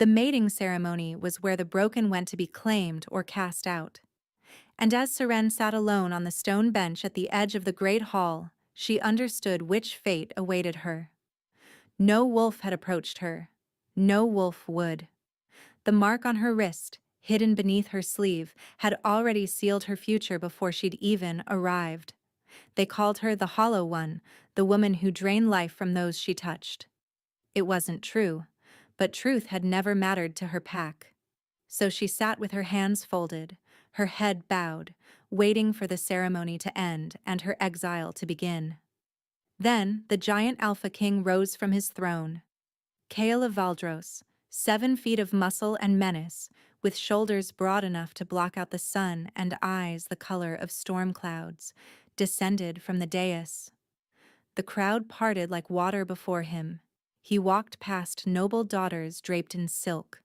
The mating ceremony was where the broken went to be claimed or cast out. And as Seren sat alone on the stone bench at the edge of the great hall, she understood which fate awaited her. No wolf had approached her. No wolf would. The mark on her wrist, hidden beneath her sleeve, had already sealed her future before she'd even arrived. They called her the Hollow One, the woman who drained life from those she touched. It wasn't true, but truth had never mattered to her pack. So she sat with her hands folded, her head bowed, waiting for the ceremony to end and her exile to begin. Then the giant Alpha King rose from his throne. Kael of Valdros, 7 feet of muscle and menace, with shoulders broad enough to block out the sun and eyes the color of storm clouds, descended from the dais. The crowd parted like water before him. He walked past noble daughters draped in silk,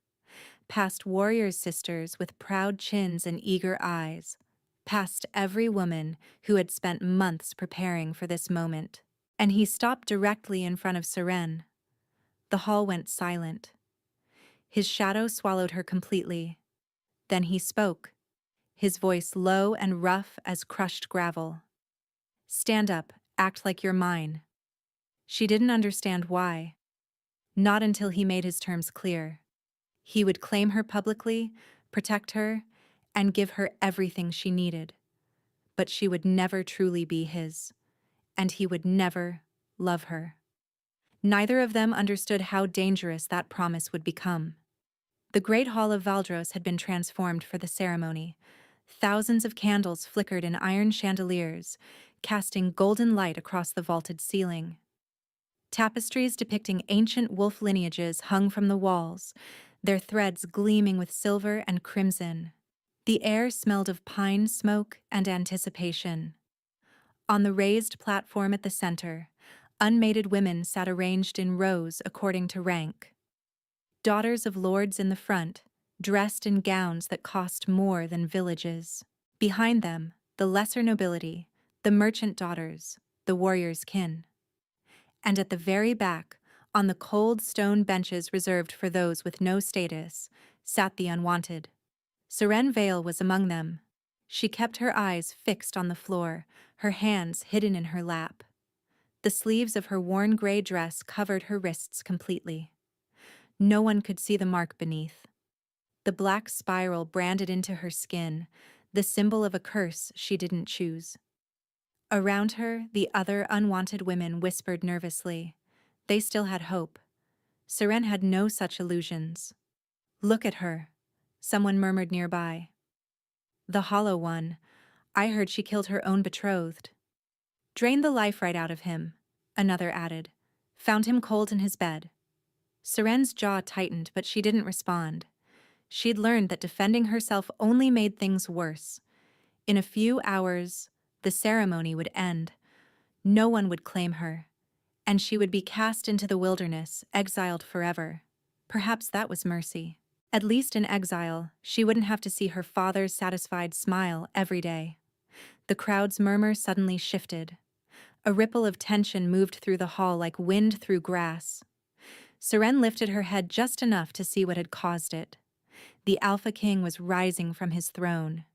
past warriors' sisters with proud chins and eager eyes, past every woman who had spent months preparing for this moment. And he stopped directly in front of Seren. The hall went silent. His shadow swallowed her completely. Then he spoke, his voice low and rough as crushed gravel. "Stand up, act like you're mine." She didn't understand why. Not until he made his terms clear. He would claim her publicly, protect her, and give her everything she needed. But she would never truly be his, and he would never love her. Neither of them understood how dangerous that promise would become. The Great Hall of Valdros had been transformed for the ceremony. Thousands of candles flickered in iron chandeliers, casting golden light across the vaulted ceiling. Tapestries depicting ancient wolf lineages hung from the walls, their threads gleaming with silver and crimson. The air smelled of pine smoke and anticipation. On the raised platform at the center, unmated women sat arranged in rows according to rank. Daughters of lords in the front, dressed in gowns that cost more than villages. Behind them, the lesser nobility, the merchant daughters, the warrior's kin. And at the very back, on the cold stone benches reserved for those with no status, sat the unwanted. Seren Vale was among them. She kept her eyes fixed on the floor, her hands hidden in her lap. The sleeves of her worn gray dress covered her wrists completely. No one could see the mark beneath. The black spiral branded into her skin, the symbol of a curse she didn't choose. Around her, the other unwanted women whispered nervously. They still had hope. Seren had no such illusions. "Look at her," someone murmured nearby. "The Hollow One. I heard she killed her own betrothed." "Drained the life right out of him," another added. "Found him cold in his bed." Seren's jaw tightened, but she didn't respond. She'd learned that defending herself only made things worse. In a few hours, the ceremony would end. No one would claim her, and she would be cast into the wilderness, exiled forever. Perhaps that was mercy. At least in exile, she wouldn't have to see her father's satisfied smile every day. The crowd's murmur suddenly shifted. A ripple of tension moved through the hall like wind through grass. Seren lifted her head just enough to see what had caused it. The Alpha King was rising from his throne.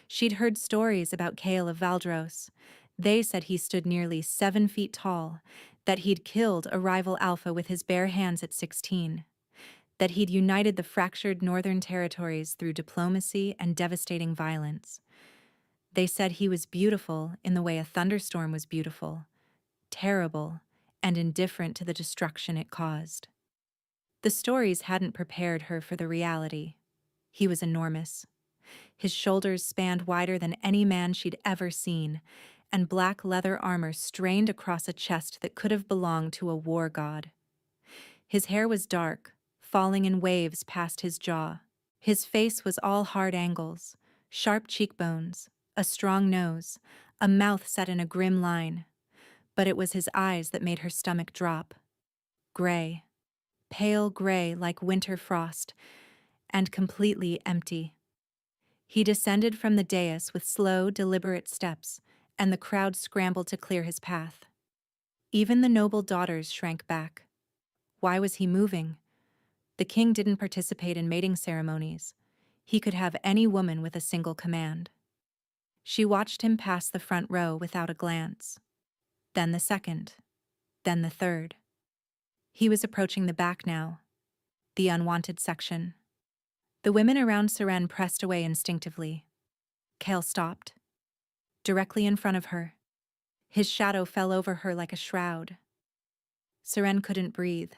She'd heard stories about Kael of Valdros. They said he stood nearly 7 feet tall, that he'd killed a rival Alpha with his bare hands at 16, that he'd united the fractured northern territories through diplomacy and devastating violence. They said he was beautiful in the way a thunderstorm was beautiful, terrible, and indifferent to the destruction it caused. The stories hadn't prepared her for the reality. He was enormous. His shoulders spanned wider than any man she'd ever seen, and black leather armor strained across a chest that could have belonged to a war god. His hair was dark, falling in waves past his jaw. His face was all hard angles, sharp cheekbones, a strong nose, a mouth set in a grim line. But it was his eyes that made her stomach drop. Gray. Pale gray like winter frost, and completely empty. He descended from the dais with slow, deliberate steps, and the crowd scrambled to clear his path. Even the noble daughters shrank back. Why was he moving? The king didn't participate in mating ceremonies. He could have any woman with a single command. She watched him pass the front row without a glance. Then the second. Then the third. He was approaching the back now, the unwanted section. The women around Seren pressed away instinctively. Kale stopped. Directly in front of her. His shadow fell over her like a shroud. Seren couldn't breathe.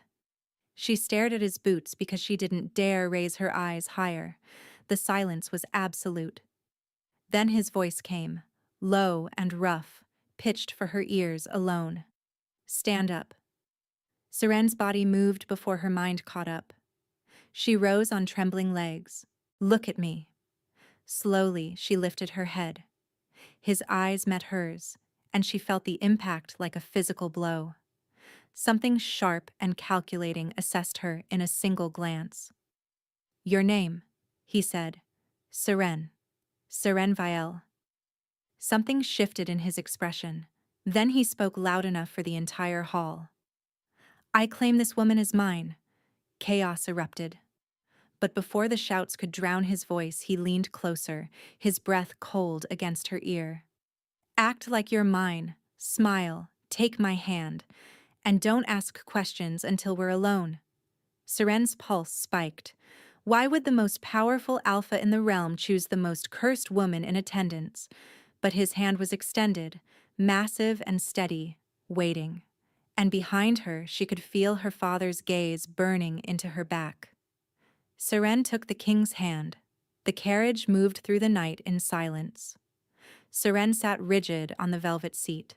She stared at his boots because she didn't dare raise her eyes higher. The silence was absolute. Then his voice came, low and rough, pitched for her ears alone. Stand up. Seren's body moved before her mind caught up. She rose on trembling legs. Look at me. Slowly, she lifted her head. His eyes met hers, and she felt the impact like a physical blow. Something sharp and calculating assessed her in a single glance. Your name, he said. Seren. Seren Vielle. Something shifted in his expression. Then he spoke loud enough for the entire hall. I claim this woman as mine. Chaos erupted. But before the shouts could drown his voice, he leaned closer, his breath cold against her ear. Act like you're mine. Smile. Take my hand. And don't ask questions until we're alone. Seren's pulse spiked. Why would the most powerful alpha in the realm choose the most cursed woman in attendance? But his hand was extended, massive and steady, waiting. And behind her, she could feel her father's gaze burning into her back. Seren took the king's hand. The carriage moved through the night in silence. Seren sat rigid on the velvet seat.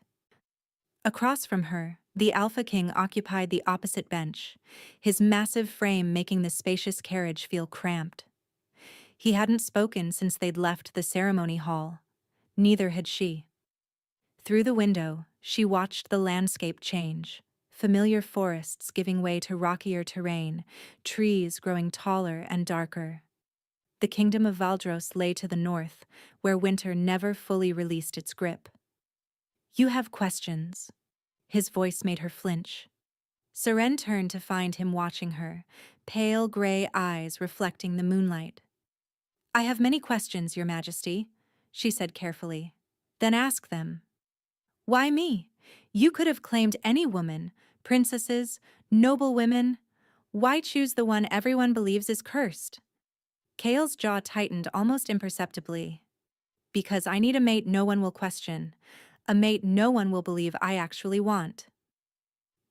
Across from her, the Alpha King occupied the opposite bench, his massive frame making the spacious carriage feel cramped. He hadn't spoken since they'd left the ceremony hall. Neither had she. Through the window, she watched the landscape change, familiar forests giving way to rockier terrain, trees growing taller and darker. The kingdom of Valdros lay to the north, where winter never fully released its grip. You have questions. His voice made her flinch. Seren turned to find him watching her, pale gray eyes reflecting the moonlight. I have many questions, Your Majesty, she said carefully. Then ask them. Why me? You could have claimed any woman, princesses, noble women. Why choose the one everyone believes is cursed? Kale's jaw tightened almost imperceptibly. Because I need a mate no one will question, a mate no one will believe I actually want.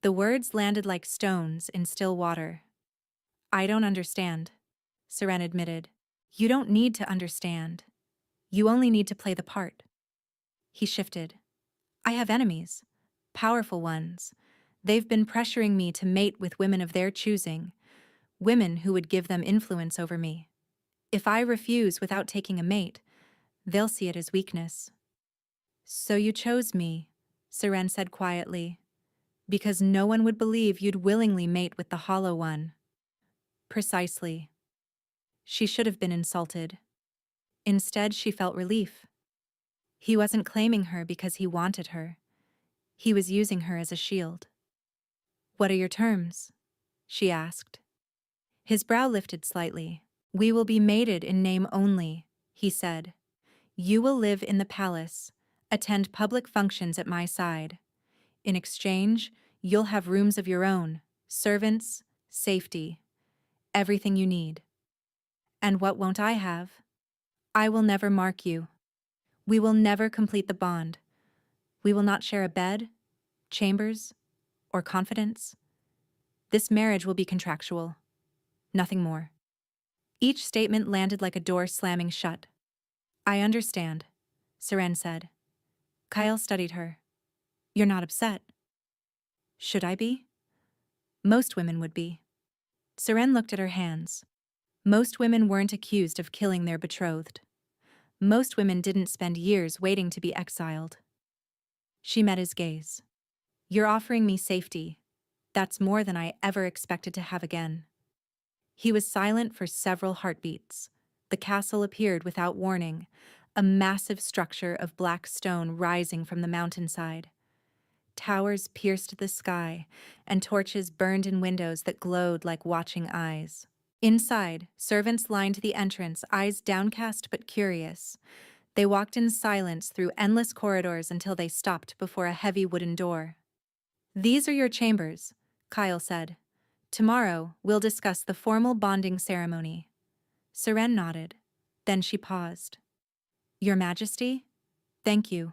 The words landed like stones in still water. I don't understand, Seren admitted. You don't need to understand. You only need to play the part. He shifted. I have enemies, powerful ones. They've been pressuring me to mate with women of their choosing, women who would give them influence over me. If I refuse without taking a mate, they'll see it as weakness. So you chose me, Seren said quietly, because no one would believe you'd willingly mate with the Hollow One. Precisely. She should have been insulted. Instead, she felt relief. He wasn't claiming her because he wanted her. He was using her as a shield. What are your terms? She asked. His brow lifted slightly. We will be mated in name only, he said. You will live in the palace, attend public functions at my side. In exchange, you'll have rooms of your own, servants, safety, everything you need. And what won't I have? I will never mark you. We will never complete the bond. We will not share a bed, chambers, or confidence. This marriage will be contractual. Nothing more. Each statement landed like a door slamming shut. I understand, Seren said. Kyle studied her. You're not upset. Should I be? Most women would be. Seren looked at her hands. Most women weren't accused of killing their betrothed. Most women didn't spend years waiting to be exiled. She met his gaze. You're offering me safety. That's more than I ever expected to have again. He was silent for several heartbeats. The castle appeared without warning, a massive structure of black stone rising from the mountainside. Towers pierced the sky, and torches burned in windows that glowed like watching eyes. Inside, servants lined the entrance, eyes downcast but curious. They walked in silence through endless corridors until they stopped before a heavy wooden door. "These are your chambers," Kyle said. "Tomorrow, we'll discuss the formal bonding ceremony." Seren nodded. Then she paused. "Your Majesty? Thank you.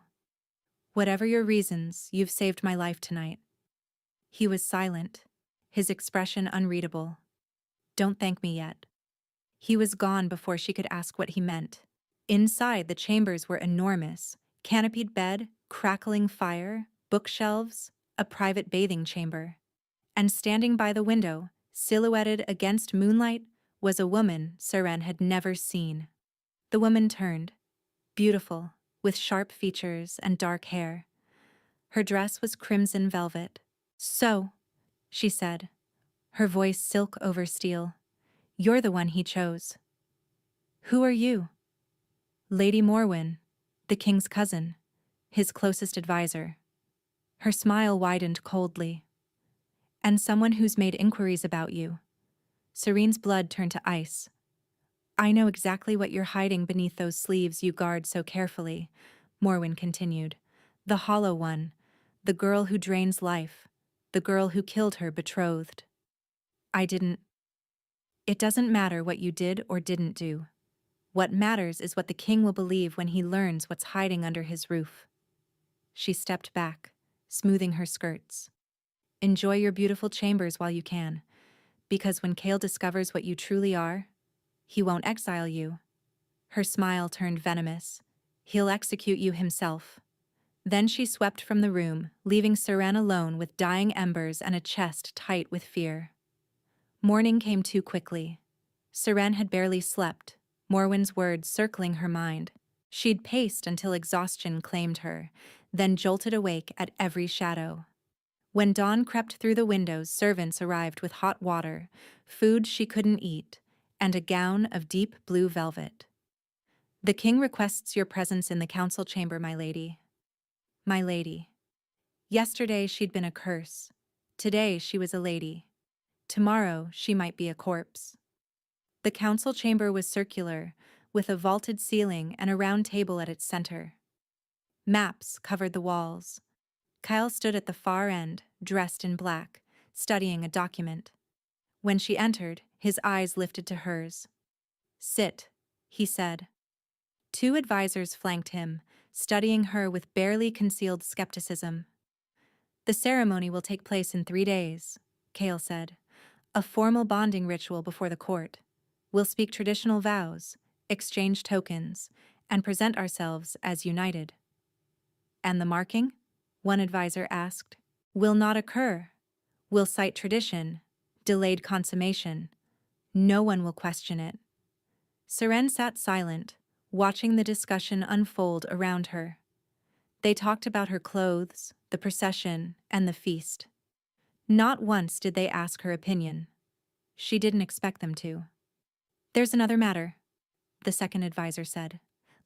Whatever your reasons, you've saved my life tonight." He was silent, his expression unreadable. "Don't thank me yet." He was gone before she could ask what he meant. Inside, the chambers were enormous: canopied bed, crackling fire, bookshelves, a private bathing chamber. And standing by the window, silhouetted against moonlight, was a woman Seren had never seen. The woman turned, beautiful, with sharp features and dark hair. Her dress was crimson velvet. "So," she said, her voice silk over steel, "you're the one he chose." "Who are you?" "Lady Morwen, the king's cousin, his closest advisor." Her smile widened coldly. "And someone who's made inquiries about you." Serene's blood turned to ice. "I know exactly what you're hiding beneath those sleeves you guard so carefully," Morwen continued. "The hollow one, the girl who drains life, the girl who killed her betrothed." "I didn't." "It doesn't matter what you did or didn't do. What matters is what the king will believe when he learns what's hiding under his roof." She stepped back, smoothing her skirts. "Enjoy your beautiful chambers while you can, because when Kale discovers what you truly are, he won't exile you." Her smile turned venomous. "He'll execute you himself." Then she swept from the room, leaving Seren alone with dying embers and a chest tight with fear. Morning came too quickly. Seren had barely slept, Morwen's words circling her mind. She'd paced until exhaustion claimed her, then jolted awake at every shadow. When dawn crept through the windows, servants arrived with hot water, food she couldn't eat, and a gown of deep blue velvet. "The king requests your presence in the council chamber, my lady." My lady. Yesterday she'd been a curse. Today she was a lady. Tomorrow she might be a corpse. The council chamber was circular, with a vaulted ceiling and a round table at its center. Maps covered the walls. Kyle stood at the far end, dressed in black, studying a document. When she entered, his eyes lifted to hers. "Sit," he said. Two advisors flanked him, studying her with barely concealed skepticism. "The ceremony will take place in 3 days," Kale said. "A formal bonding ritual before the court. We'll speak traditional vows, exchange tokens, and present ourselves as united." "And the marking?" one advisor asked. "Will not occur. We'll cite tradition, delayed consummation. No one will question it." Seren sat silent, watching the discussion unfold around her. They talked about her clothes, the procession, and the feast. Not once did they ask her opinion. She didn't expect them to. "There's another matter," the second advisor said.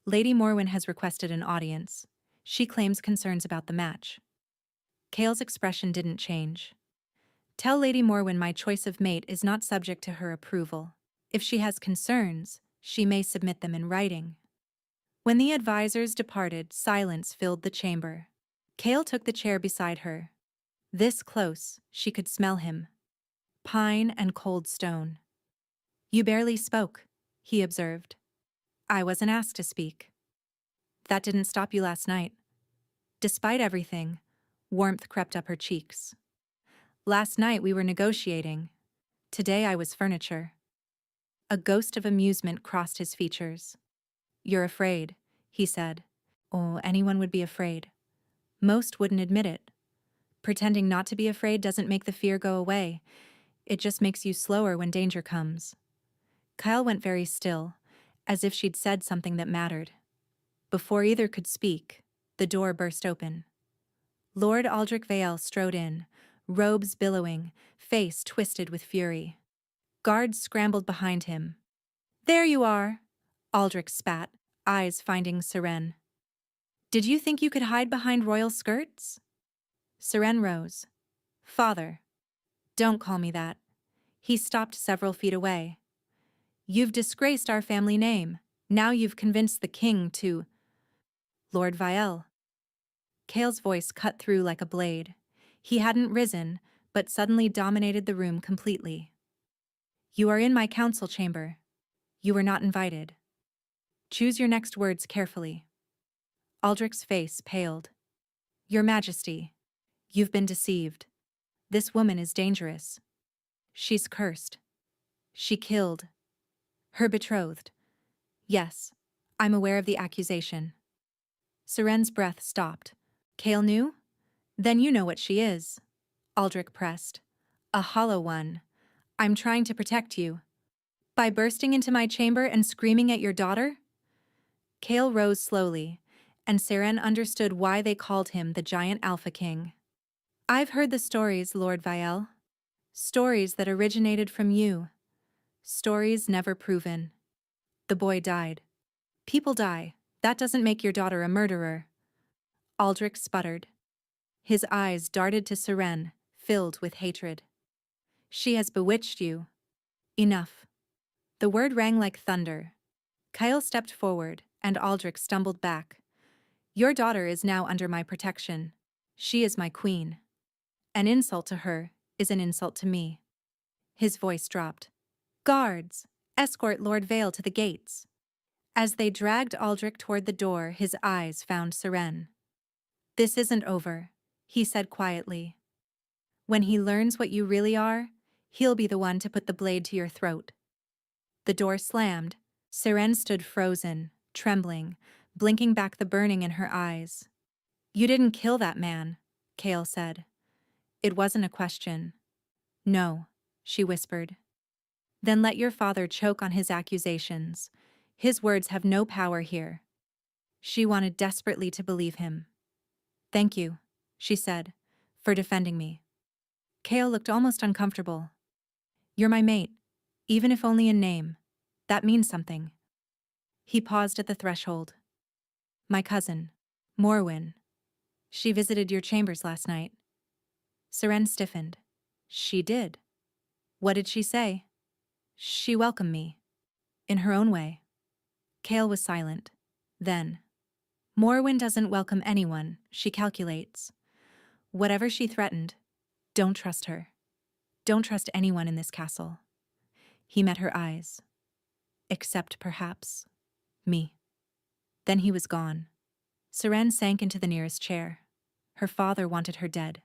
"Lady Morwen has requested an audience. She claims concerns about the match." Kale's expression didn't change. "Tell Lady Morwen my choice of mate is not subject to her approval. If she has concerns, she may submit them in writing." When the advisors departed, silence filled the chamber. Kale took the chair beside her. This close, she could smell him. Pine and cold stone. "You barely spoke," he observed. "I wasn't asked to speak." "That didn't stop you last night." Despite everything, warmth crept up her cheeks. "Last night we were negotiating. Today I was furniture." A ghost of amusement crossed his features. "You're afraid," he said. "Oh, anyone would be afraid. Most wouldn't admit it. Pretending not to be afraid doesn't make the fear go away. It just makes you slower when danger comes." Kyle went very still, as if she'd said something that mattered. Before either could speak, the door burst open. Lord Aldrich Vale strode in, robes billowing, face twisted with fury. Guards scrambled behind him. "There you are," Aldrich spat, eyes finding Seren. "Did you think you could hide behind royal skirts?" Seren rose. Father. Don't call me that. He stopped several feet away. You've disgraced our family name. Now you've convinced the king to… Lord Vielle. Kale's voice cut through like a blade. He hadn't risen, but suddenly dominated the room completely. You are in my council chamber. You were not invited. Choose your next words carefully. Aldrich's face paled. Your Majesty, you've been deceived. This woman is dangerous. She's cursed. She killed her betrothed. Yes, I'm aware of the accusation. Seren's breath stopped. Kale knew? Then you know what she is. Aldrich pressed. A hollow one. I'm trying to protect you. By bursting into my chamber and screaming at your daughter? Kale rose slowly, and Seren understood why they called him the Giant Alpha King. I've heard the stories, Lord Vielle. Stories that originated from you. Stories never proven. The boy died. People die. That doesn't make your daughter a murderer. Aldrich sputtered. His eyes darted to Seren, filled with hatred. She has bewitched you. Enough. The word rang like thunder. Kyle stepped forward, and Aldrich stumbled back. Your daughter is now under my protection. She is my queen. An insult to her is an insult to me. His voice dropped. Guards, escort Lord Vale to the gates. As they dragged Aldrich toward the door, his eyes found Seren. This isn't over, he said quietly. When he learns what you really are, he'll be the one to put the blade to your throat. The door slammed. Seren stood frozen, trembling, blinking back the burning in her eyes. You didn't kill that man, Kale said. It wasn't a question. No, she whispered. Then let your father choke on his accusations. His words have no power here. She wanted desperately to believe him. Thank you, she said, for defending me. Kale looked almost uncomfortable. You're my mate, even if only in name. That means something. He paused at the threshold. My cousin, Morwen. She visited your chambers last night. Seren stiffened. She did. What did she say? She welcomed me. In her own way. Kale was silent. Then, Morwen doesn't welcome anyone, she calculates. Whatever she threatened, don't trust her. Don't trust anyone in this castle. He met her eyes. Except, perhaps, me. Then he was gone. Seren sank into the nearest chair. Her father wanted her dead.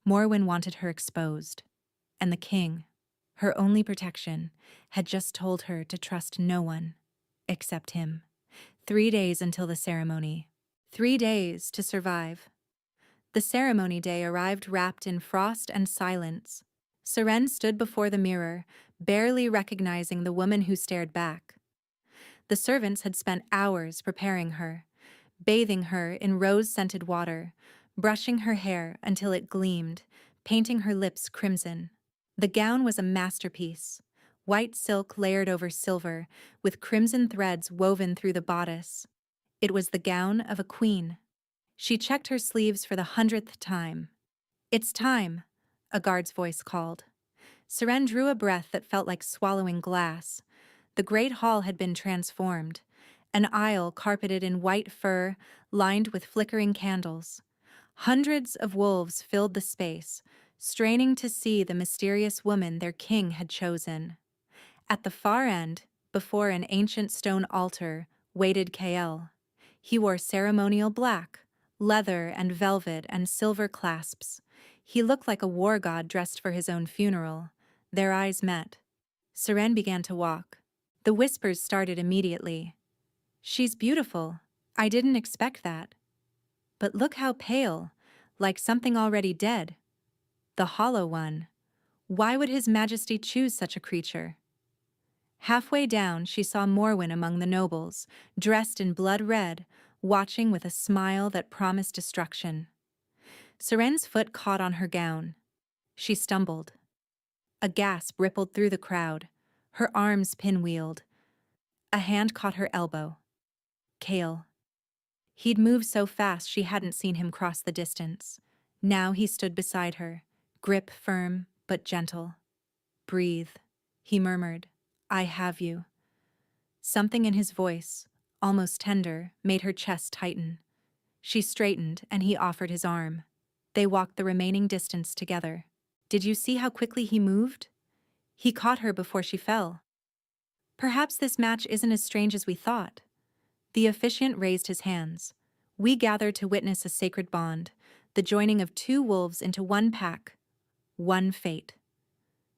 Morwen wanted her exposed. And the king, her only protection, had just told her to trust no one, except him. 3 days until the ceremony. 3 days to survive. The ceremony day arrived wrapped in frost and silence. Seren stood before the mirror, barely recognizing the woman who stared back. The servants had spent hours preparing her, bathing her in rose-scented water, brushing her hair until it gleamed, painting her lips crimson. The gown was a masterpiece, white silk layered over silver, with crimson threads woven through the bodice. It was the gown of a queen. She checked her sleeves for the 100th time. It's time, a guard's voice called. Seren drew a breath that felt like swallowing glass. The great hall had been transformed, an aisle carpeted in white fur, lined with flickering candles. Hundreds of wolves filled the space, straining to see the mysterious woman their king had chosen. At the far end, before an ancient stone altar, waited Kael. He wore ceremonial black, leather and velvet and silver clasps. He looked like a war god dressed for his own funeral. Their eyes met. Seren began to walk. The whispers started immediately. She's beautiful. I didn't expect that. But look how pale, like something already dead. The hollow one. Why would His Majesty choose such a creature? Halfway down, she saw Morwen among the nobles, dressed in blood red, watching with a smile that promised destruction. Seren's foot caught on her gown. She stumbled. A gasp rippled through the crowd, her arms pinwheeled. A hand caught her elbow. Kale. He'd moved so fast she hadn't seen him cross the distance. Now he stood beside her, grip firm but gentle. Breathe, he murmured. I have you. Something in his voice, almost tender, made her chest tighten. She straightened and he offered his arm. They walked the remaining distance together. Did you see how quickly he moved? He caught her before she fell. Perhaps this match isn't as strange as we thought. The officiant raised his hands. We gather to witness a sacred bond, the joining of two wolves into one pack, one fate.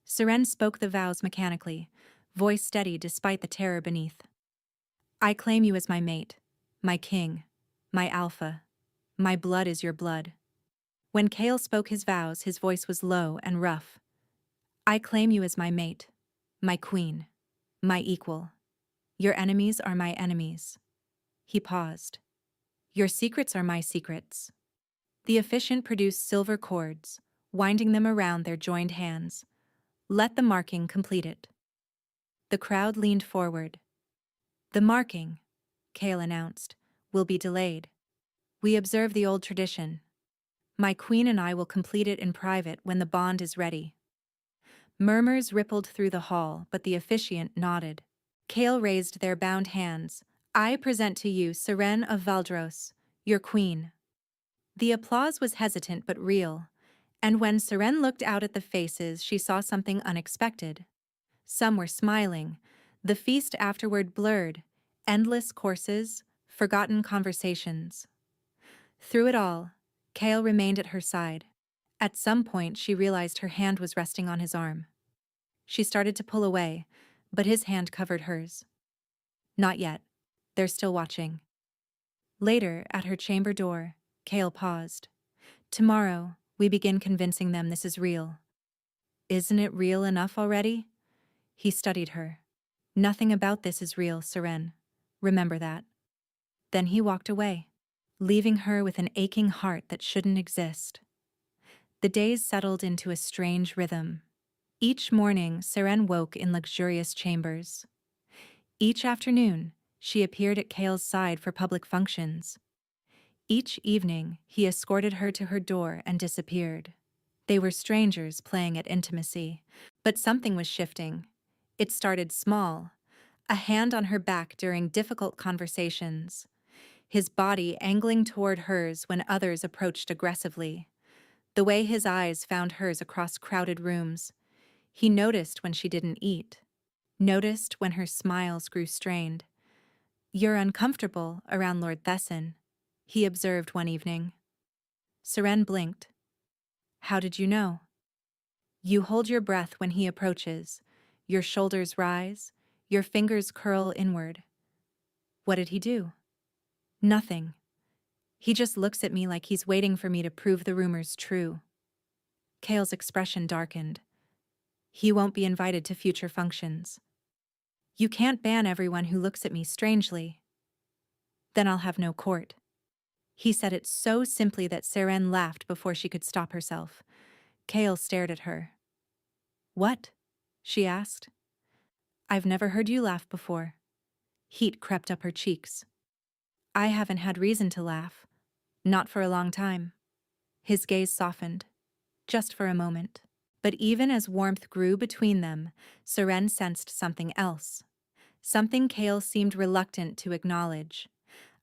Seren spoke the vows mechanically, voice steady despite the terror beneath. I claim you as my mate, my king, my alpha. My blood is your blood. When Kale spoke his vows, his voice was low and rough. I claim you as my mate, my queen, my equal. Your enemies are my enemies. He paused. Your secrets are my secrets. The officiant produced silver cords, winding them around their joined hands. Let the marking complete it. The crowd leaned forward. The marking, Kale announced, will be delayed. We observe the old tradition. My queen and I will complete it in private when the bond is ready. Murmurs rippled through the hall, but the officiant nodded. Kale raised their bound hands. I present to you Seren of Valdros, your queen. The applause was hesitant but real, and when Seren looked out at the faces, she saw something unexpected. Some were smiling, the feast afterward blurred, endless courses, forgotten conversations. Through it all, Kale remained at her side. At some point, she realized her hand was resting on his arm. She started to pull away, but his hand covered hers. Not yet. They're still watching. Later, at her chamber door, Kale paused. Tomorrow, we begin convincing them this is real. Isn't it real enough already? He studied her. Nothing about this is real, Seren. Remember that. Then he walked away, leaving her with an aching heart that shouldn't exist. The days settled into a strange rhythm. Each morning, Seren woke in luxurious chambers. Each afternoon, she appeared at Kale's side for public functions. Each evening, he escorted her to her door and disappeared. They were strangers playing at intimacy, but something was shifting. It started small, a hand on her back during difficult conversations, his body angling toward hers when others approached aggressively, the way his eyes found hers across crowded rooms. He noticed when she didn't eat, noticed when her smiles grew strained. You're uncomfortable around Lord Thesson, he observed one evening. Seren blinked. How did you know? You hold your breath when he approaches. Your shoulders rise, your fingers curl inward. What did he do? Nothing. He just looks at me like he's waiting for me to prove the rumors true. Kale's expression darkened. He won't be invited to future functions. You can't ban everyone who looks at me strangely. Then I'll have no court. He said it so simply that Seren laughed before she could stop herself. Kale stared at her. What? She asked. I've never heard you laugh before. Heat crept up her cheeks. I haven't had reason to laugh. Not for a long time. His gaze softened. Just for a moment. But even as warmth grew between them, Seren sensed something else. Something Kale seemed reluctant to acknowledge.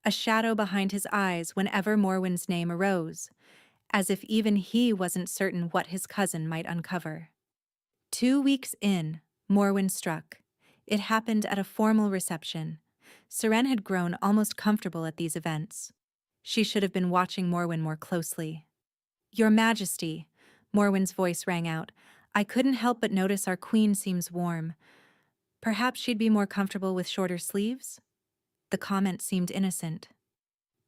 A shadow behind his eyes whenever Morwen's name arose, as if even he wasn't certain what his cousin might uncover. 2 weeks in, Morwen struck. It happened at a formal reception. Seren had grown almost comfortable at these events. She should have been watching Morwen more closely. Your Majesty, Morwen's voice rang out. I couldn't help but notice our queen seems warm. Perhaps she'd be more comfortable with shorter sleeves? The comment seemed innocent.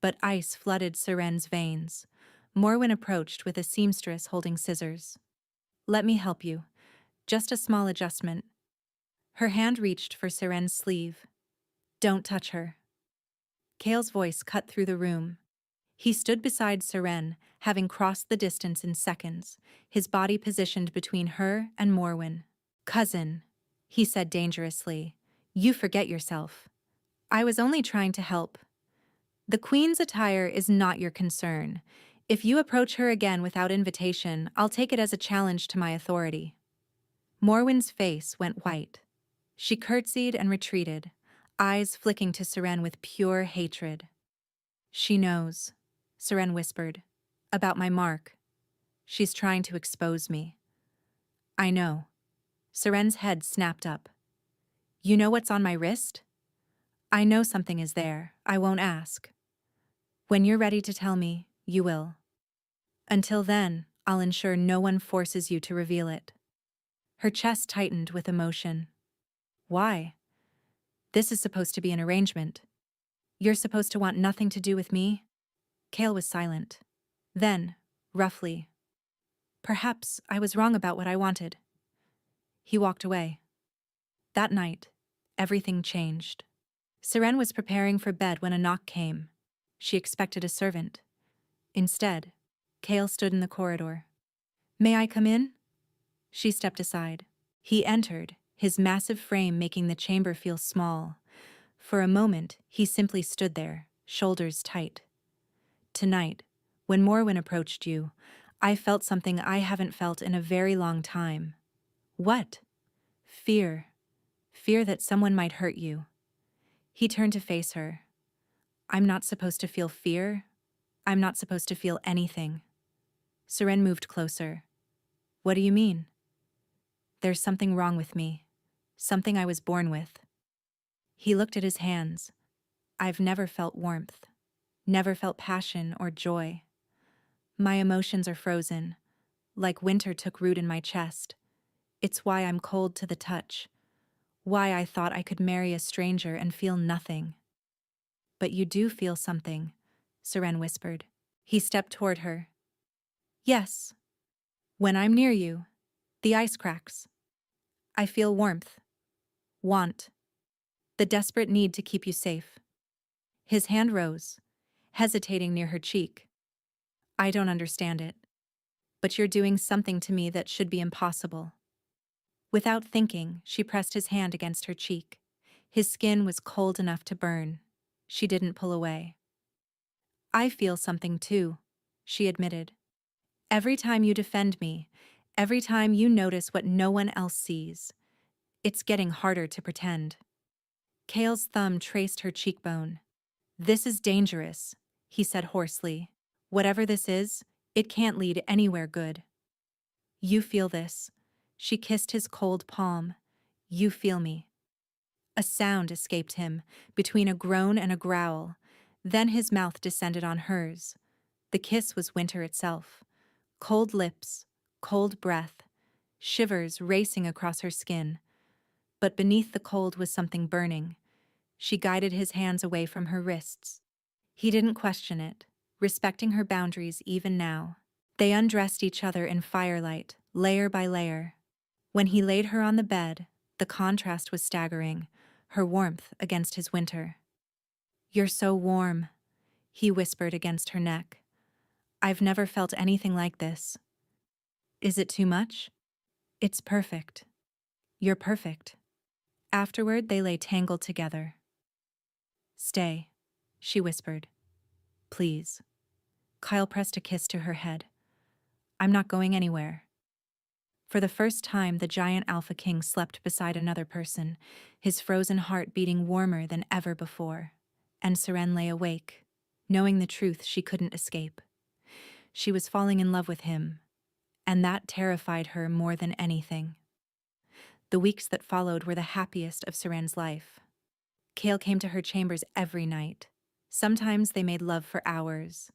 But ice flooded Seren's veins. Morwen approached with a seamstress holding scissors. Let me help you. Just a small adjustment. Her hand reached for Seren's sleeve. Don't touch her. Kale's voice cut through the room. He stood beside Seren, having crossed the distance in seconds, his body positioned between her and Morwen. Cousin, he said dangerously, you forget yourself. I was only trying to help. The Queen's attire is not your concern. If you approach her again without invitation, I'll take it as a challenge to my authority. Morwen's face went white. She curtsied and retreated, eyes flicking to Seren with pure hatred. She knows, Seren whispered, about my mark. She's trying to expose me. I know. Seren's head snapped up. You know what's on my wrist? I know something is there. I won't ask. When you're ready to tell me, you will. Until then, I'll ensure no one forces you to reveal it. Her chest tightened with emotion. Why? This is supposed to be an arrangement. You're supposed to want nothing to do with me? Kale was silent. Then, roughly, perhaps I was wrong about what I wanted. He walked away. That night, everything changed. Seren was preparing for bed when a knock came. She expected a servant. Instead, Kale stood in the corridor. May I come in? She stepped aside. He entered, his massive frame making the chamber feel small. For a moment, he simply stood there, shoulders tight. Tonight, when Morwen approached you, I felt something I haven't felt in a very long time. What? Fear. Fear that someone might hurt you. He turned to face her. I'm not supposed to feel fear. I'm not supposed to feel anything. Seren moved closer. What do you mean? There's something wrong with me. Something I was born with. He looked at his hands. I've never felt warmth. Never felt passion or joy. My emotions are frozen, like winter took root in my chest. It's why I'm cold to the touch. Why I thought I could marry a stranger and feel nothing. But you do feel something, Seren whispered. He stepped toward her. Yes. When I'm near you, the ice cracks. I feel warmth. Want. The desperate need to keep you safe. His hand rose, hesitating near her cheek. I don't understand it. But you're doing something to me that should be impossible. Without thinking, she pressed his hand against her cheek. His skin was cold enough to burn. She didn't pull away. I feel something too, she admitted. Every time you defend me, every time you notice what no one else sees, it's getting harder to pretend. Kale's thumb traced her cheekbone. This is dangerous, he said hoarsely. Whatever this is, it can't lead anywhere good. You feel this. She kissed his cold palm. You feel me. A sound escaped him, between a groan and a growl. Then his mouth descended on hers. The kiss was winter itself. Cold lips, cold breath, shivers racing across her skin. But beneath the cold was something burning. She guided his hands away from her wrists. He didn't question it, respecting her boundaries even now. They undressed each other in firelight, layer by layer. When he laid her on the bed, the contrast was staggering, her warmth against his winter. You're so warm, he whispered against her neck. I've never felt anything like this. Is it too much? It's perfect. You're perfect. Afterward, they lay tangled together. Stay, she whispered. Please. Kyle pressed a kiss to her head. I'm not going anywhere. For the first time, the giant alpha king slept beside another person, his frozen heart beating warmer than ever before. And Seren lay awake, knowing the truth she couldn't escape. She was falling in love with him, and that terrified her more than anything. The weeks that followed were the happiest of Seren's life. Kale came to her chambers every night. Sometimes they made love for hours.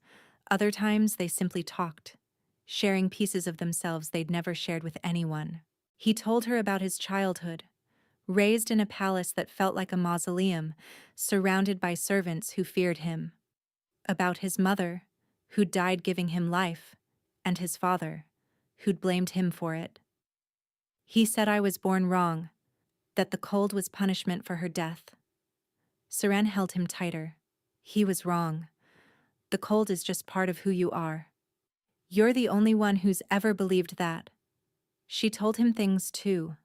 Other times they simply talked, sharing pieces of themselves they'd never shared with anyone. He told her about his childhood, raised in a palace that felt like a mausoleum, surrounded by servants who feared him. About his mother, who died giving him life, and his father, who'd blamed him for it. He said I was born wrong, that the cold was punishment for her death. Seren held him tighter. He was wrong. The cold is just part of who you are. You're the only one who's ever believed that. She told him things too,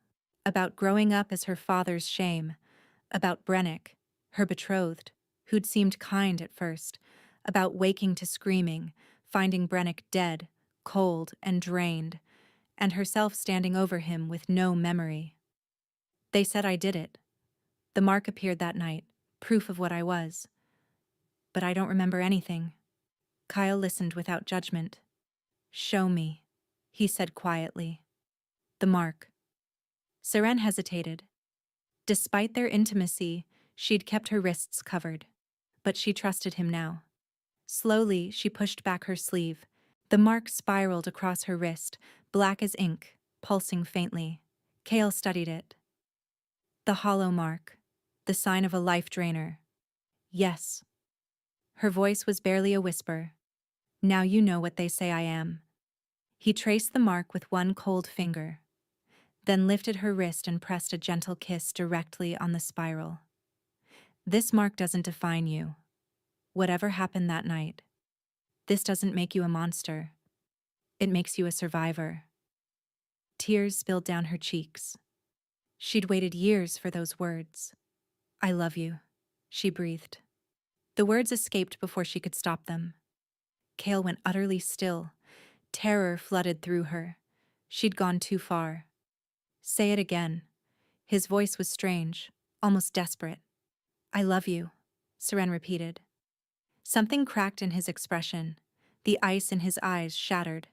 about growing up as her father's shame, about Brennick, her betrothed, who'd seemed kind at first, about waking to screaming, finding Brennick dead, cold and drained, and herself standing over him with no memory. They said I did it. The mark appeared that night, proof of what I was. But I don't remember anything. Kyle listened without judgment. Show me, he said quietly. The mark. Seren hesitated. Despite their intimacy, she'd kept her wrists covered. But she trusted him now. Slowly, she pushed back her sleeve. The mark spiraled across her wrist, black as ink, pulsing faintly. Kale studied it. The hollow mark. The sign of a life drainer. Yes. Her voice was barely a whisper. Now you know what they say I am. He traced the mark with one cold finger, then lifted her wrist and pressed a gentle kiss directly on the spiral. This mark doesn't define you. Whatever happened that night, this doesn't make you a monster. It makes you a survivor. Tears spilled down her cheeks. She'd waited years for those words. I love you, she breathed. The words escaped before she could stop them. Kale went utterly still. Terror flooded through her. She'd gone too far. Say it again. His voice was strange, almost desperate. I love you, Seren repeated. Something cracked in his expression. The ice in his eyes shattered.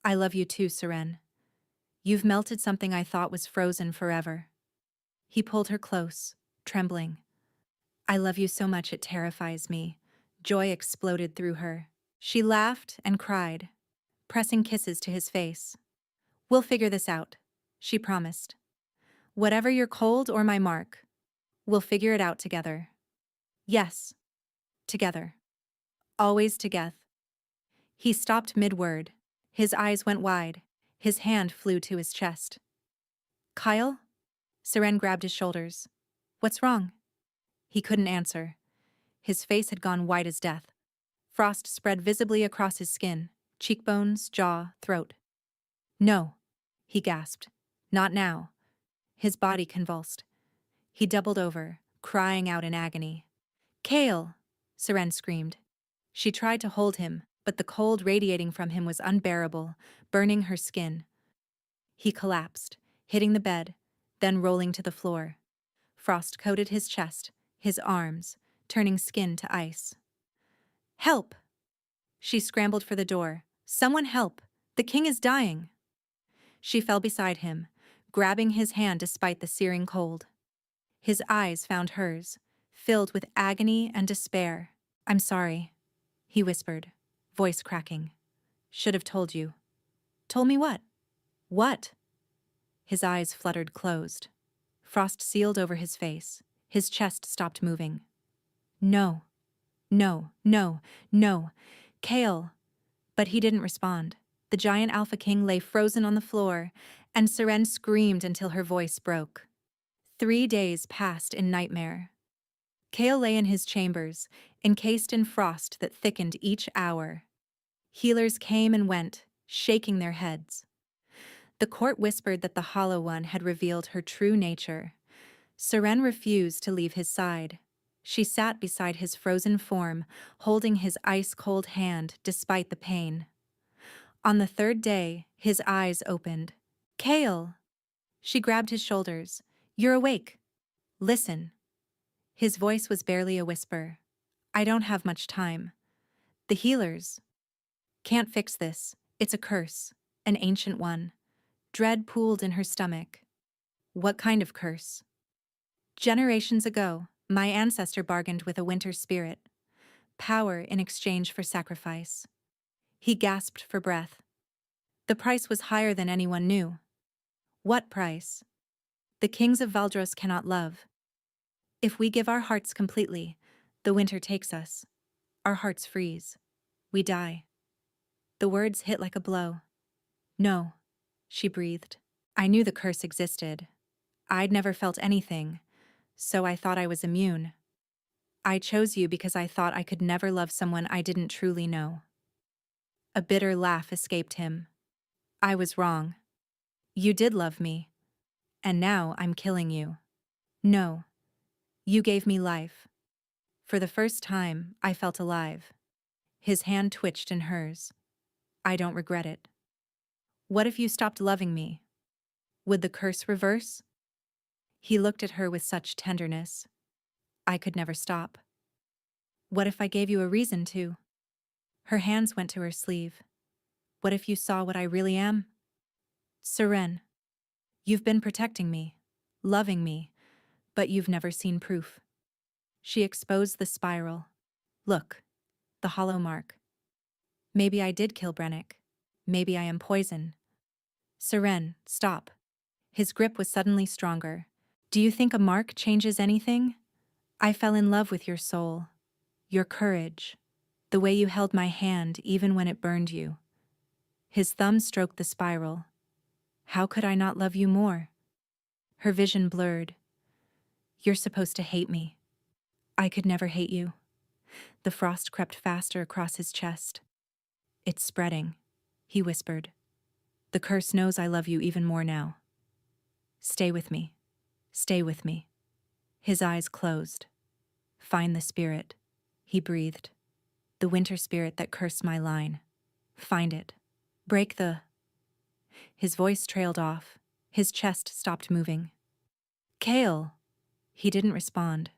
I love you too, Seren. You've melted something I thought was frozen forever. He pulled her close, trembling. I love you so much it terrifies me. Joy exploded through her. She laughed and cried, pressing kisses to his face. We'll figure this out, she promised. Whatever your cold or my mark, we'll figure it out together. Yes, together. Always together. He stopped mid-word. His eyes went wide. His hand flew to his chest. Kyle? Seren grabbed his shoulders. What's wrong? He couldn't answer. His face had gone white as death. Frost spread visibly across his skin, cheekbones, jaw, throat. No, he gasped. Not now. His body convulsed. He doubled over, crying out in agony. Kale! Seren screamed. She tried to hold him, but the cold radiating from him was unbearable, burning her skin. He collapsed, hitting the bed, then rolling to the floor. Frost coated his chest, his arms, turning skin to ice. Help! She scrambled for the door. Someone help! The king is dying! She fell beside him, grabbing his hand despite the searing cold. His eyes found hers, filled with agony and despair. I'm sorry, he whispered, voice cracking. Should have told you. Told me what? What? His eyes fluttered closed. Frost sealed over his face. His chest stopped moving. No. No, no, no. Kale. But he didn't respond. The giant Alpha King lay frozen on the floor, and Seren screamed until her voice broke. 3 days passed in nightmare. Kale lay in his chambers, encased in frost that thickened each hour. Healers came and went, shaking their heads. The court whispered that the Hollow One had revealed her true nature. Seren refused to leave his side. She sat beside his frozen form, holding his ice-cold hand despite the pain. On the 3rd day, his eyes opened. Kale! She grabbed his shoulders. You're awake. Listen. His voice was barely a whisper. I don't have much time. The healers can't fix this. It's a curse, an ancient one. Dread pooled in her stomach. What kind of curse? Generations ago, my ancestor bargained with a winter spirit. Power in exchange for sacrifice. He gasped for breath. The price was higher than anyone knew. What price? The kings of Valdros cannot love. If we give our hearts completely, the winter takes us. Our hearts freeze. We die. The words hit like a blow. No, she breathed. I knew the curse existed. I'd never felt anything, so I thought I was immune. I chose you because I thought I could never love someone I didn't truly know. A bitter laugh escaped him. I was wrong. You did love me. And now I'm killing you. No. You gave me life. For the first time, I felt alive. His hand twitched in hers. I don't regret it. What if you stopped loving me? Would the curse reverse? He looked at her with such tenderness. I could never stop. What if I gave you a reason to? Her hands went to her sleeve. What if you saw what I really am? Seren, you've been protecting me, loving me, but you've never seen proof. She exposed the spiral. Look, the hollow mark. Maybe I did kill Brennick. Maybe I am poison. Seren, stop. His grip was suddenly stronger. Do you think a mark changes anything? I fell in love with your soul, your courage, the way you held my hand even when it burned you. His thumb stroked the spiral. How could I not love you more? Her vision blurred. You're supposed to hate me. I could never hate you. The frost crept faster across his chest. It's spreading, he whispered. The curse knows I love you even more now. Stay with me. Stay with me. His eyes closed. Find the spirit, he breathed. The winter spirit that cursed my line. Find it. Break the... His voice trailed off. His chest stopped moving. Kale! He didn't respond.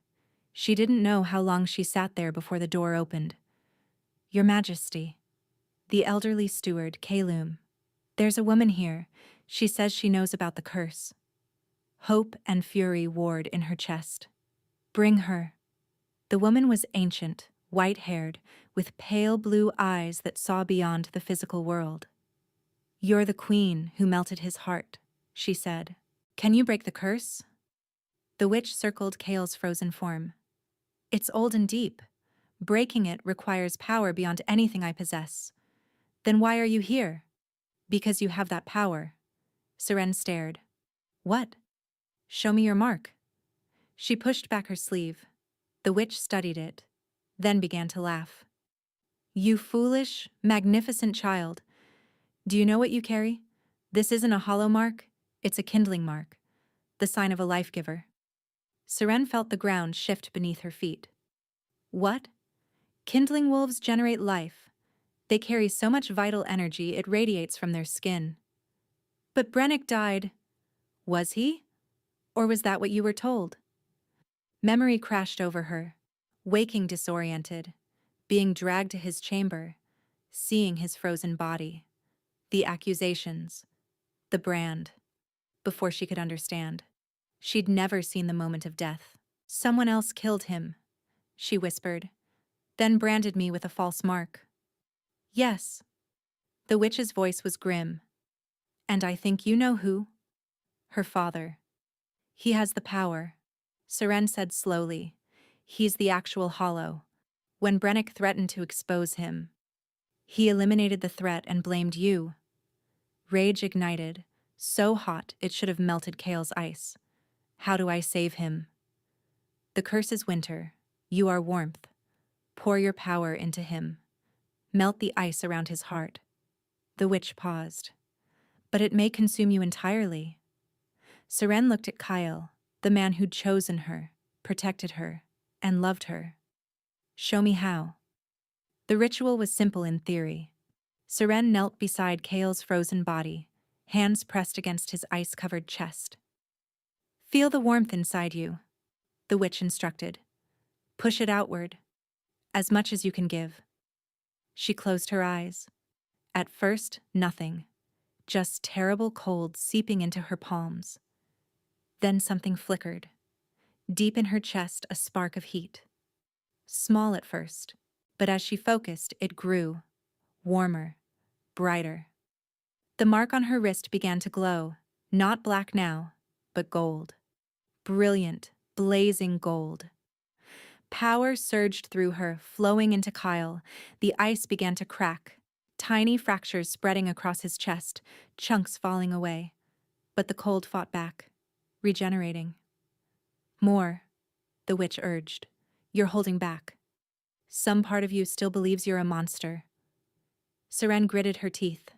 She didn't know how long she sat there before the door opened. Your Majesty. The elderly steward, Kalum. There's a woman here. She says she knows about the curse. Hope and fury warred in her chest. Bring her. The woman was ancient, white-haired, with pale blue eyes that saw beyond the physical world. You're the queen who melted his heart, she said. Can you break the curse? The witch circled Kale's frozen form. It's old and deep. Breaking it requires power beyond anything I possess. Then why are you here? Because you have that power. Seren stared. What? Show me your mark. She pushed back her sleeve. The witch studied it, then began to laugh. You foolish, magnificent child. Do you know what you carry? This isn't a hollow mark, it's a kindling mark, the sign of a life-giver. Seren felt the ground shift beneath her feet. What? Kindling wolves generate life. They carry so much vital energy it radiates from their skin. But Brennick died. Was he? Or was that what you were told? Memory crashed over her, waking disoriented, being dragged to his chamber, seeing his frozen body, the accusations, the brand. Before she could understand, she'd never seen the moment of death. Someone else killed him, she whispered, then branded me with a false mark. Yes. The witch's voice was grim. And I think you know who? Her father. He has the power. Seren said slowly. He's the actual hollow. When Brennick threatened to expose him, he eliminated the threat and blamed you. Rage ignited, so hot it should have melted Kale's ice. How do I save him? The curse is winter. You are warmth. Pour your power into him. Melt the ice around his heart. The witch paused. But it may consume you entirely. Seren looked at Kyle, the man who'd chosen her, protected her, and loved her. Show me how. The ritual was simple in theory. Seren knelt beside Kale's frozen body, hands pressed against his ice-covered chest. Feel the warmth inside you, the witch instructed. Push it outward, as much as you can give. She closed her eyes. At first, nothing, just terrible cold seeping into her palms. Then something flickered. Deep in her chest, a spark of heat. Small at first, but as she focused, it grew, warmer, brighter. The mark on her wrist began to glow, not black now, but gold. Brilliant, blazing gold. Power surged through her, flowing into Kyle. The ice began to crack, tiny fractures spreading across his chest, chunks falling away. But the cold fought back, regenerating. More, the witch urged. You're holding back. Some part of you still believes you're a monster. Seren gritted her teeth.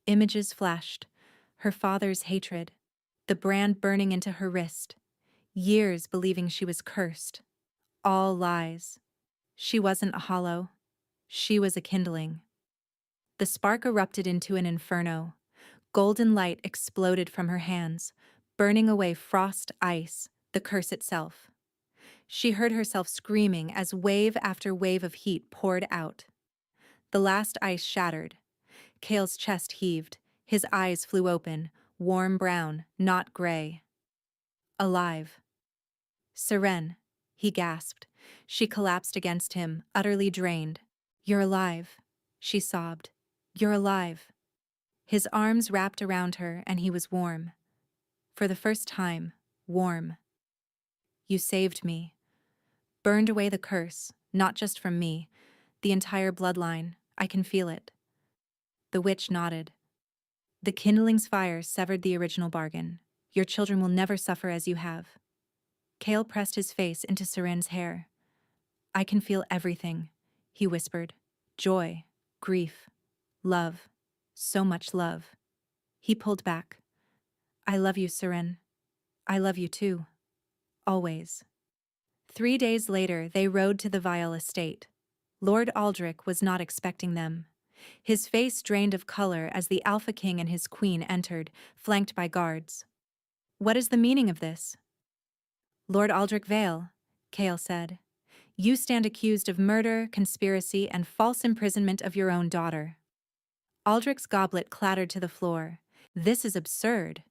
Images flashed. Her father's hatred. The brand burning into her wrist. Years believing she was cursed. All lies. She wasn't a hollow. She was a kindling. The spark erupted into an inferno. Golden light exploded from her hands, burning away frost, ice, the curse itself. She heard herself screaming as wave after wave of heat poured out. The last ice shattered. Kale's chest heaved, his eyes flew open, warm brown, not gray. Alive. Seren, he gasped. She collapsed against him, utterly drained. You're alive, she sobbed. You're alive. His arms wrapped around her and he was warm. For the first time, warm. You saved me. Burned away the curse, not just from me, the entire bloodline. I can feel it. The witch nodded. The kindling's fire severed the original bargain. Your children will never suffer as you have. Kale pressed his face into Seren's hair. I can feel everything, he whispered. Joy, grief, love, so much love. He pulled back. I love you, Seren. I love you too. Always. 3 days later, they rode to the Vial estate. Lord Aldrich was not expecting them. His face drained of color as the Alpha King and his queen entered, flanked by guards. What is the meaning of this? Lord Aldrich Vale, Kale said. You stand accused of murder, conspiracy, and false imprisonment of your own daughter. Aldrich's goblet clattered to the floor. This is absurd.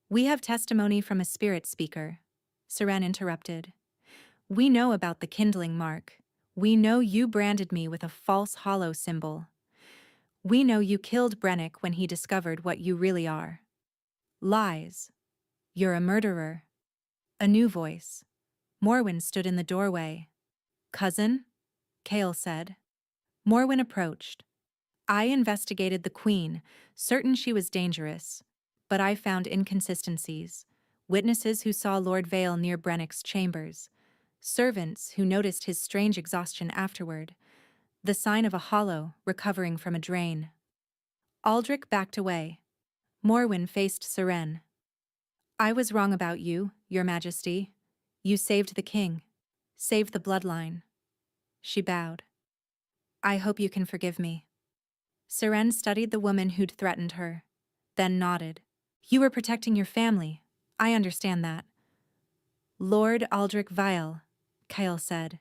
We have testimony from a spirit speaker, Seren interrupted. We know about the kindling mark. We know you branded me with a false hollow symbol. We know you killed Brennick when he discovered what you really are. Lies. You're a murderer. A new voice. Morwen stood in the doorway. Cousin? Kale said. Morwen approached. I investigated the queen, certain she was dangerous, but I found inconsistencies. Witnesses who saw Lord Vale near Brennick's chambers. Servants who noticed his strange exhaustion afterward. The sign of a hollow recovering from a drain. Aldrich backed away. Morwen faced Seren. I was wrong about you, Your Majesty. You saved the king. Saved the bloodline. She bowed. I hope you can forgive me. Seren studied the woman who'd threatened her, then nodded. You were protecting your family. I understand that. Lord Aldrich Vile, Kyle said.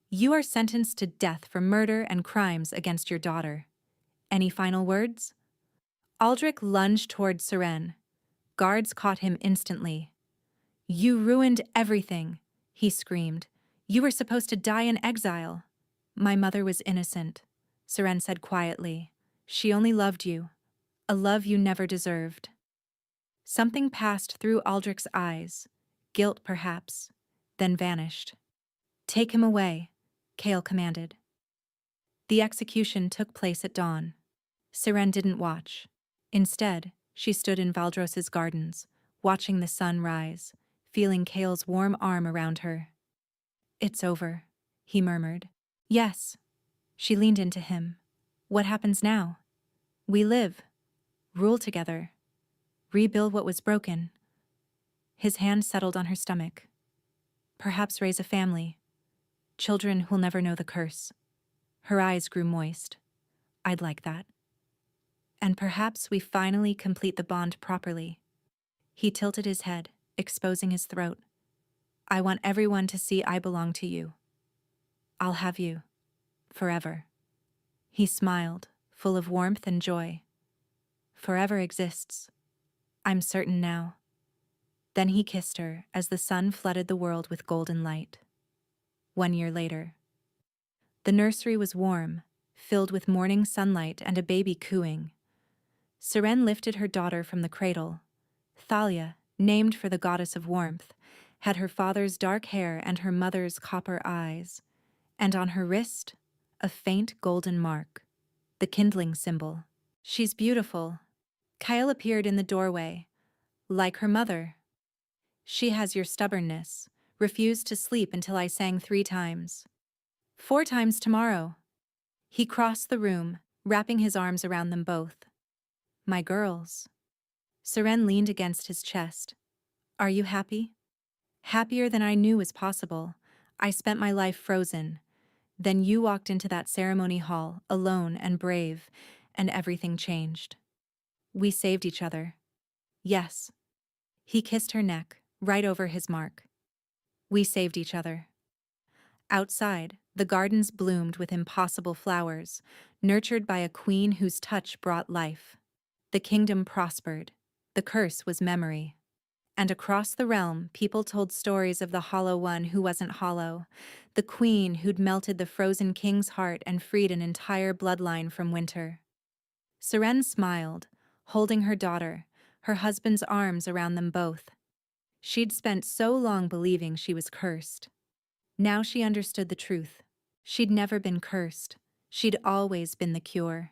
You are sentenced to death for murder and crimes against your daughter. Any final words? Aldrich lunged toward Seren. Guards caught him instantly. You ruined everything, he screamed. You were supposed to die in exile. My mother was innocent, Seren said quietly. She only loved you, a love you never deserved. Something passed through Aldrich's eyes, guilt perhaps, then vanished. Take him away, Kale commanded. The execution took place at dawn. Seren didn't watch. Instead, she stood in Valdros's gardens, watching the sun rise, feeling Kale's warm arm around her. It's over, he murmured. Yes. She leaned into him. What happens now? We live, rule together, rebuild what was broken. His hand settled on her stomach. Perhaps raise a family. Children who'll never know the curse. Her eyes grew moist. I'd like that. And perhaps we finally complete the bond properly. He tilted his head, exposing his throat. I want everyone to see I belong to you. I'll have you. Forever. He smiled, full of warmth and joy. Forever exists. I'm certain now. Then he kissed her as the sun flooded the world with golden light. 1 year later. The nursery was warm, filled with morning sunlight and a baby cooing. Seren lifted her daughter from the cradle. Thalia, named for the goddess of warmth, had her father's dark hair and her mother's copper eyes, and on her wrist, a faint golden mark, the kindling symbol. She's beautiful. Kyle appeared in the doorway, like her mother. She has your stubbornness, refused to sleep until I sang 3 times. 4 times tomorrow. He crossed the room, wrapping his arms around them both. My girls. Seren leaned against his chest. Are you happy? Happier than I knew was possible. I spent my life frozen. Then you walked into that ceremony hall, alone and brave, and everything changed. We saved each other. Yes. He kissed her neck, right over his mark. We saved each other. Outside, the gardens bloomed with impossible flowers, nurtured by a queen whose touch brought life. The kingdom prospered. The curse was memory. And across the realm, people told stories of the hollow one who wasn't hollow, the queen who'd melted the frozen king's heart and freed an entire bloodline from winter. Seren smiled, holding her daughter, her husband's arms around them both. She'd spent so long believing she was cursed. Now she understood the truth. She'd never been cursed. She'd always been the cure.